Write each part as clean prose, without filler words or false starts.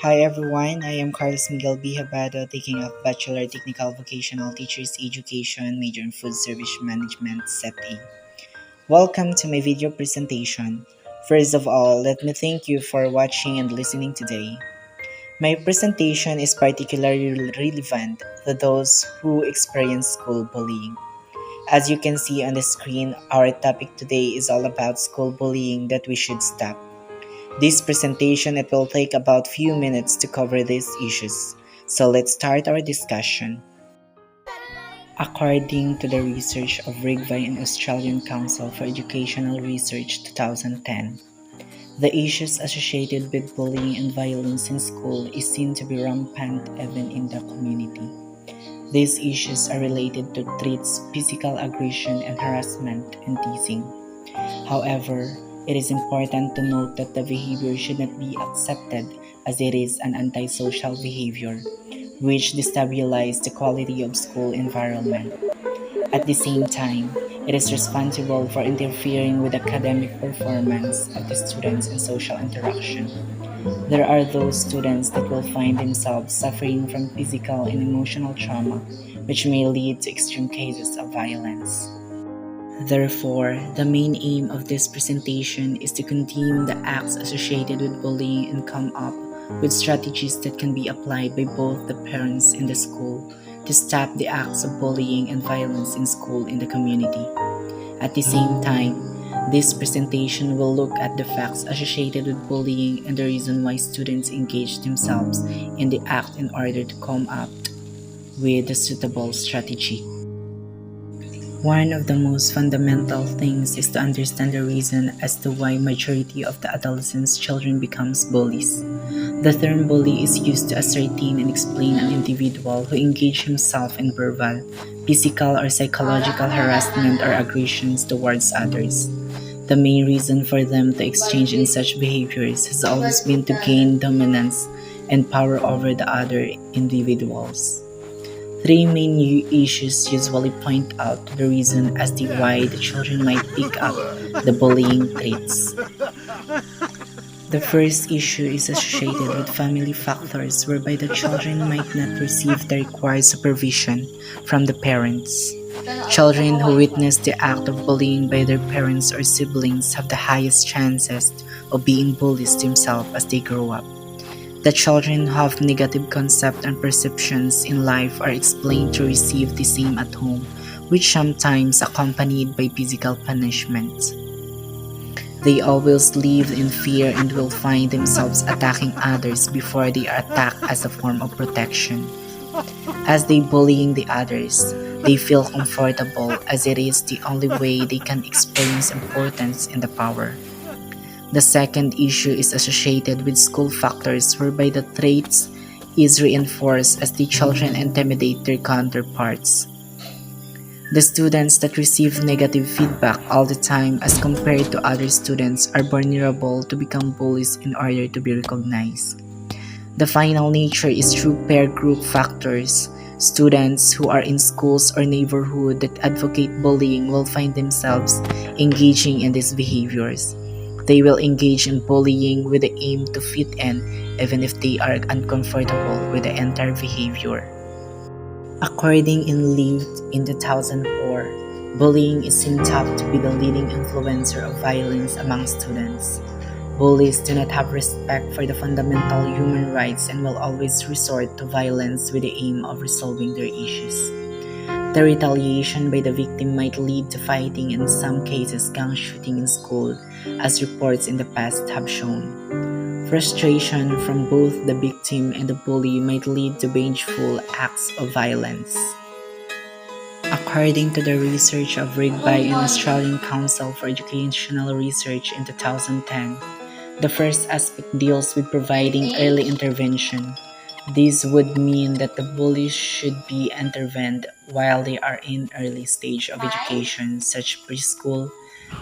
Hi everyone, I am Carlos Miguel B. Habado, taking up Bachelor Technical Vocational Teachers Education, major in Food Service Management, Set A. Welcome to my video presentation. First of all, let me thank you for watching and listening today. My presentation is particularly relevant to those who experience school bullying. As you can see on the screen, our topic today is all about school bullying that we should stop. This presentation it will take about few minutes to cover these issues. So let's start our discussion. According to the research of RIGVI and Australian Council for Educational Research 2010, the issues associated with bullying and violence in school is seen to be rampant even in the community. These issues are related to threats, physical aggression and harassment and teasing. However, it is important to note that the behavior should not be accepted as it is an antisocial behavior, which destabilizes the quality of school environment. At the same time, it is responsible for interfering with academic performance of the students and social interaction. There are those students that will find themselves suffering from physical and emotional trauma, which may lead to extreme cases of violence. Therefore, the main aim of this presentation is to condemn the acts associated with bullying and come up with strategies that can be applied by both the parents and the school to stop the acts of bullying and violence in school and the community. At the same time, this presentation will look at the facts associated with bullying and the reason why students engage themselves in the act in order to come up with a suitable strategy. One of the most fundamental things is to understand the reason as to why majority of the adolescents' children becomes bullies. The term bully is used to ascertain and explain an individual who engage himself in verbal, physical or psychological harassment or aggressions towards others. The main reason for them to exchange in such behaviors has always been to gain dominance and power over the other individuals. Three main issues usually point out the reason as to why the children might pick up the bullying traits. The first issue is associated with family factors whereby the children might not receive the required supervision from the parents. Children who witness the act of bullying by their parents or siblings have the highest chances of being bullies themselves as they grow up. The children who have negative concepts and perceptions in life are explained to receive the same at home, which sometimes accompanied by physical punishment. They always live in fear and will find themselves attacking others before they are attacked as a form of protection. As they bullying the others, they feel comfortable as it is the only way they can experience importance and the power. The second issue is associated with school factors whereby the traits is reinforced as the children intimidate their counterparts. The students that receive negative feedback all the time as compared to other students are vulnerable to become bullies in order to be recognized. The final nature is through peer group factors. Students who are in schools or neighborhood that advocate bullying will find themselves engaging in these behaviors. They will engage in bullying with the aim to fit in, even if they are uncomfortable with the entire behavior. According in Lived in 2004, bullying is seen to be the leading influencer of violence among students. Bullies do not have respect for the fundamental human rights and will always resort to violence with the aim of resolving their issues. The retaliation by the victim might lead to fighting and in some cases gang shooting in school, as reports in the past have shown. Frustration from both the victim and the bully might lead to vengeful acts of violence. According to the research of RIGVI and Australian Council for Educational Research in 2010, the first aspect deals with providing early intervention. This would mean that the bullies should be intervened while they are in early stage of education, such preschool,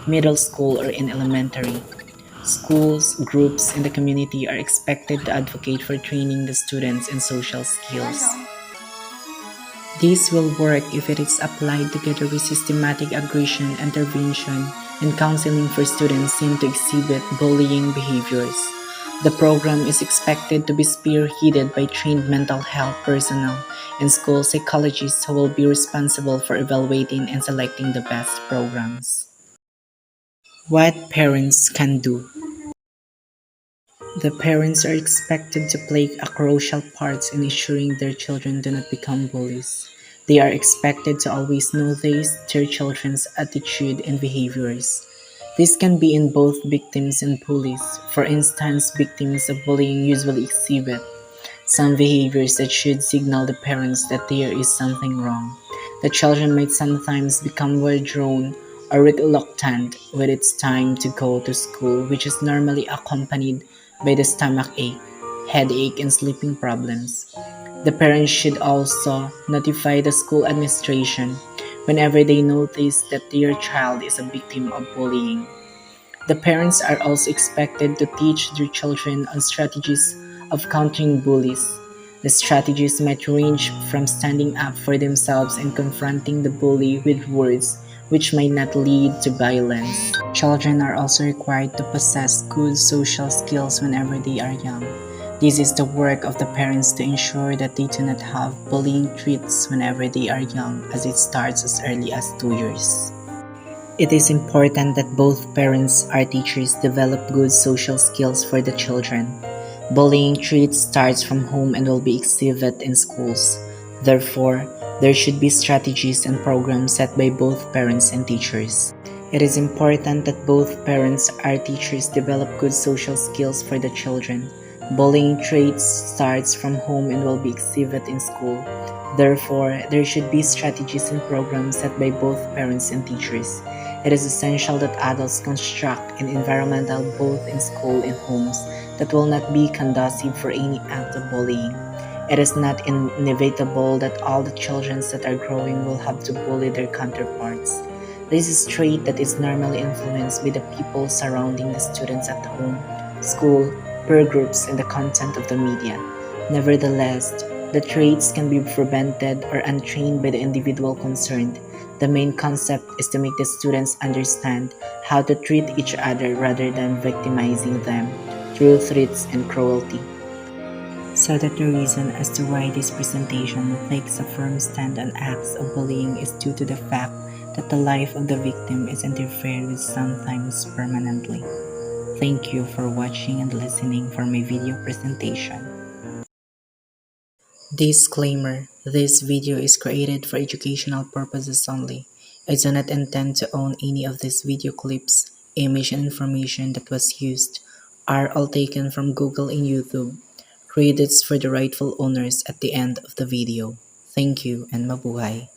middle school, or in elementary. Schools, groups, and the community are expected to advocate for training the students in social skills. This will work if it is applied together with systematic aggression intervention and counseling for students seen to exhibit bullying behaviors. The program is expected to be spearheaded by trained mental health personnel and school psychologists who will be responsible for evaluating and selecting the best programs. What parents can do. The parents are expected to play a crucial part in ensuring their children do not become bullies. They are expected to always notice their children's attitude and behaviors. This can be in both victims and bullies. For instance, victims of bullying usually exhibit some behaviors that should signal the parents that there is something wrong. The children might sometimes become withdrawn or reluctant when it's time to go to school, which is normally accompanied by the stomach ache, headache, and sleeping problems. The parents should also notify the school administration whenever they notice that their child is a victim of bullying. The parents are also expected to teach their children on strategies of countering bullies. The strategies might range from standing up for themselves and confronting the bully with words which might not lead to violence. Children are also required to possess good social skills whenever they are young. This is the work of the parents to ensure that they do not have bullying traits whenever they are young, as it starts as early as 2 years. It is important that both parents or teachers develop good social skills for the children. Bullying traits starts from home and will be exhibited in schools. Therefore, there should be strategies and programs set by both parents and teachers. It is important that both parents or teachers develop good social skills for the children. Bullying traits starts from home and will be exhibited in school. Therefore, there should be strategies and programs set by both parents and teachers. It is essential that adults construct an environment both in school and homes that will not be conducive for any act of bullying. It is not inevitable that all the children that are growing will have to bully their counterparts. This is a trait that is normally influenced by the people surrounding the students at home, school, peer groups, and the content of the media. Nevertheless, the traits can be prevented or untrained by the individual concerned. The main concept is to make the students understand how to treat each other rather than victimizing them through threats and cruelty. So that the reason as to why this presentation takes a firm stand on acts of bullying is due to the fact that the life of the victim is interfered with sometimes permanently. Thank you for watching and listening for my video presentation. Disclaimer: this video is created for educational purposes only. I do not intend to own any of these video clips. Image and information that was used are all taken from Google and YouTube. Credits for the rightful owners at the end of the video. Thank you and mabuhay.